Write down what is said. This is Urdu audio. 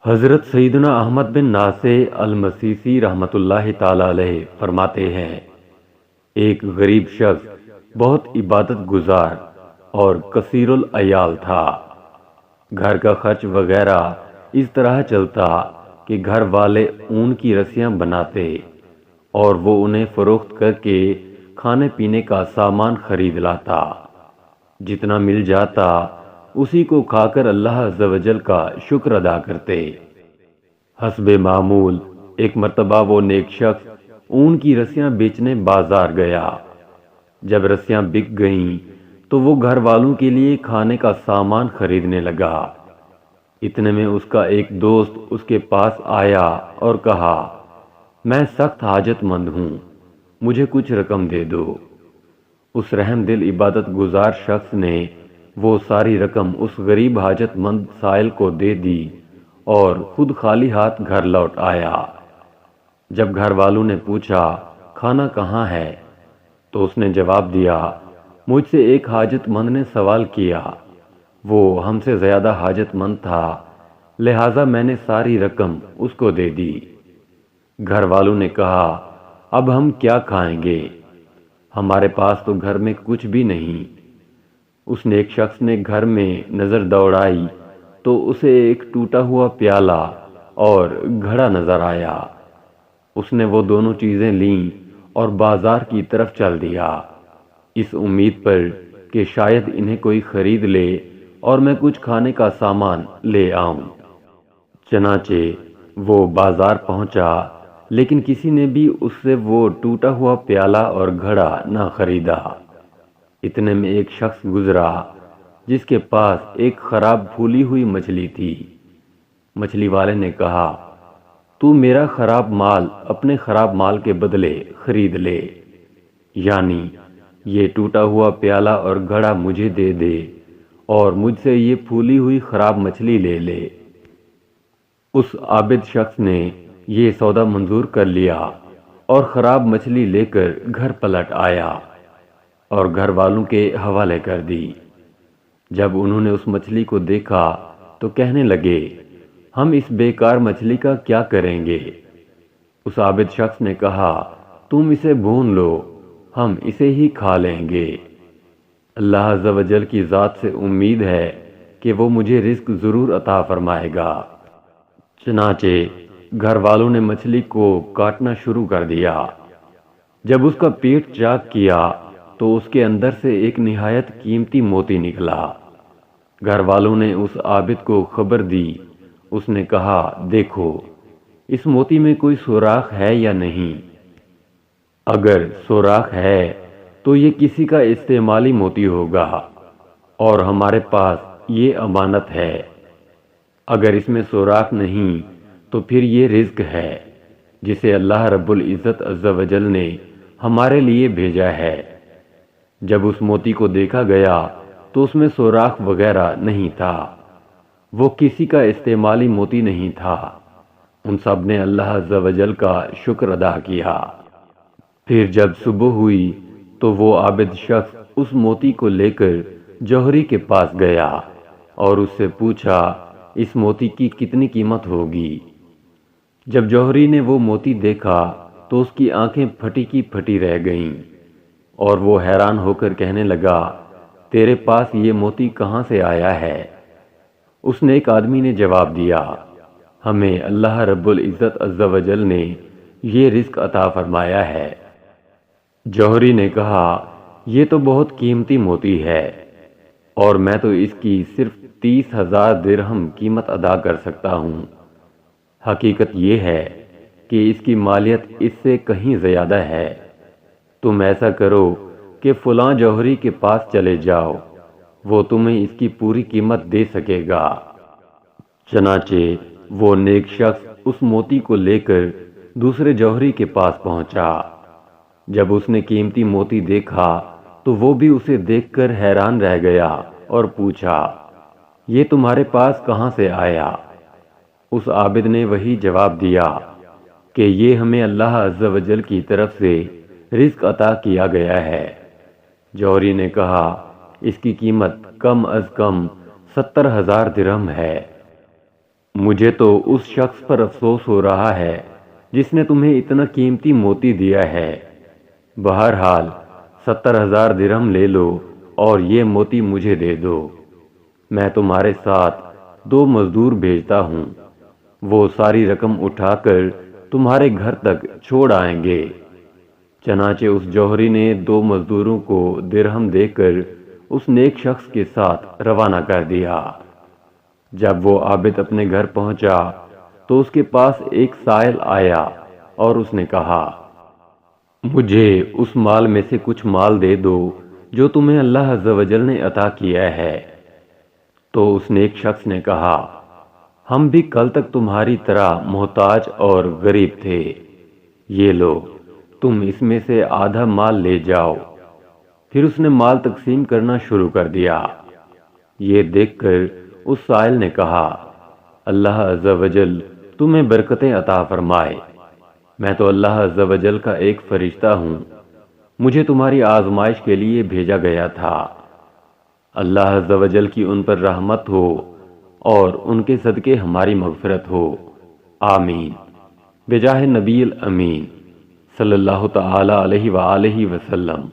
حضرت سیدنا احمد بن نافع المسیسی رحمۃ اللہ تعالی علیہ فرماتے ہیں، ایک غریب شخص بہت عبادت گزار اور کثیر العیال تھا۔ گھر کا خرچ وغیرہ اس طرح چلتا کہ گھر والے اون کی رسیاں بناتے اور وہ انہیں فروخت کر کے کھانے پینے کا سامان خرید لاتا۔ جتنا مل جاتا اسی کو کھا کر اللہ عز و جل کا شکر ادا کرتے۔ حسب معمول ایک مرتبہ وہ نیک شخص اون کی رسیاں بیچنے بازار گیا۔ جب رسیاں بک گئیں تو وہ گھر والوں کے لیے کھانے کا سامان خریدنے لگا۔ اتنے میں اس کا ایک دوست اس کے پاس آیا اور کہا، میں سخت حاجت مند ہوں، مجھے کچھ رقم دے دو۔ اس رحم دل عبادت گزار شخص نے وہ ساری رقم اس غریب حاجت مند سائل کو دے دی اور خود خالی ہاتھ گھر لوٹ آیا۔ جب گھر والوں نے پوچھا کھانا کہاں ہے تو اس نے جواب دیا، مجھ سے ایک حاجت مند نے سوال کیا، وہ ہم سے زیادہ حاجت مند تھا، لہٰذا میں نے ساری رقم اس کو دے دی۔ گھر والوں نے کہا، اب ہم کیا کھائیں گے؟ ہمارے پاس تو گھر میں کچھ بھی نہیں۔ اس نیک شخص نے گھر میں نظر دوڑائی تو اسے ایک ٹوٹا ہوا پیالہ اور گھڑا نظر آیا۔ اس نے وہ دونوں چیزیں لیں اور بازار کی طرف چل دیا، اس امید پر کہ شاید انہیں کوئی خرید لے اور میں کچھ کھانے کا سامان لے آؤں۔ چنانچہ وہ بازار پہنچا لیکن کسی نے بھی اس سے وہ ٹوٹا ہوا پیالہ اور گھڑا نہ خریدا۔ اتنے میں ایک شخص گزرا جس کے پاس ایک خراب پھولی ہوئی مچھلی تھی۔ مچھلی والے نے کہا، تو میرا خراب مال اپنے خراب مال کے بدلے خرید لے، یعنی یہ ٹوٹا ہوا پیالہ اور گھڑا مجھے دے دے اور مجھ سے یہ پھولی ہوئی خراب مچھلی لے لے۔ اس عابد شخص نے یہ سودا منظور کر لیا اور خراب مچھلی لے کر گھر پلٹ آیا اور گھر والوں کے حوالے کر دی۔ جب انہوں نے اس مچھلی کو دیکھا تو کہنے لگے، ہم اس بیکار مچھلی کا کیا کریں گے؟ اس عابد شخص نے کہا، تم اسے بھون لو، ہم اسے ہی کھا لیں گے۔ اللہ عز و جل کی ذات سے امید ہے کہ وہ مجھے رزق ضرور عطا فرمائے گا۔ چنانچہ گھر والوں نے مچھلی کو کاٹنا شروع کر دیا۔ جب اس کا پیٹ چاک کیا تو اس کے اندر سے ایک نہایت قیمتی موتی نکلا۔ گھر والوں نے اس عابد کو خبر دی۔ اس نے کہا، دیکھو اس موتی میں کوئی سوراخ ہے یا نہیں؟ اگر سوراخ ہے تو یہ کسی کا استعمالی موتی ہوگا اور ہمارے پاس یہ امانت ہے۔ اگر اس میں سوراخ نہیں تو پھر یہ رزق ہے جسے اللہ رب العزت عز و جل نے ہمارے لیے بھیجا ہے۔ جب اس موتی کو دیکھا گیا تو اس میں سوراخ وغیرہ نہیں تھا، وہ کسی کا استعمالی موتی نہیں تھا۔ ان سب نے اللہ عز و جل کا شکر ادا کیا۔ پھر جب صبح ہوئی تو وہ عابد شخص اس موتی کو لے کر جوہری کے پاس گیا اور اس سے پوچھا، اس موتی کی کتنی قیمت ہوگی؟ جب جوہری نے وہ موتی دیکھا تو اس کی آنکھیں پھٹی کی پھٹی رہ گئیں اور وہ حیران ہو کر کہنے لگا، تیرے پاس یہ موتی کہاں سے آیا ہے؟ اس نیک آدمی نے جواب دیا، ہمیں اللہ رب العزت عز و جل نے یہ رزق عطا فرمایا ہے۔ جوہری نے کہا، یہ تو بہت قیمتی موتی ہے اور میں تو اس کی صرف 30,000 درہم قیمت ادا کر سکتا ہوں۔ حقیقت یہ ہے کہ اس کی مالیت اس سے کہیں زیادہ ہے۔ تم ایسا کرو کہ فلاں جوہری کے پاس چلے جاؤ، وہ تمہیں اس کی پوری قیمت دے سکے گا۔ چنانچہ وہ نیک شخص اس موتی کو لے کر دوسرے جوہری کے پاس پہنچا۔ جب اس نے قیمتی موتی دیکھا تو وہ بھی اسے دیکھ کر حیران رہ گیا اور پوچھا، یہ تمہارے پاس کہاں سے آیا؟ اس عابد نے وہی جواب دیا کہ یہ ہمیں اللہ عز و جل کی طرف سے رزق عطا کیا گیا ہے۔ جوہری نے کہا، اس کی قیمت کم از کم 70,000 درہم ہے۔ مجھے تو اس شخص پر افسوس ہو رہا ہے جس نے تمہیں اتنا قیمتی موتی دیا ہے۔ بہرحال 70,000 درہم لے لو اور یہ موتی مجھے دے دو۔ میں تمہارے ساتھ 2 مزدور بھیجتا ہوں، وہ ساری رقم اٹھا کر تمہارے گھر تک چھوڑ آئیں گے۔ چنانچہ اس جوہری نے 2 مزدوروں کو درہم دے کر اس نیک شخص کے ساتھ روانہ کر دیا۔ جب وہ عابد اپنے گھر پہنچا تو اس کے پاس ایک سائل آیا اور اس نے کہا، مجھے اس مال میں سے کچھ مال دے دو جو تمہیں اللہ عز و جل نے عطا کیا ہے۔ تو اس نیک شخص نے کہا، ہم بھی کل تک تمہاری طرح محتاج اور غریب تھے، یہ لو تم اس میں سے آدھا مال لے جاؤ۔ پھر اس نے مال تقسیم کرنا شروع کر دیا۔ یہ دیکھ کر اس سائل نے کہا، اللہ عز و جل تمہیں برکتیں عطا فرمائے، میں تو اللہ عز و جل کا ایک فرشتہ ہوں، مجھے تمہاری آزمائش کے لیے بھیجا گیا تھا۔ اللہ عز و جل کی ان پر رحمت ہو اور ان کے صدقے ہماری مغفرت ہو، آمین، بجاہ نبی الامین صلی اللہ تعالی علیہ وآلہ وسلم۔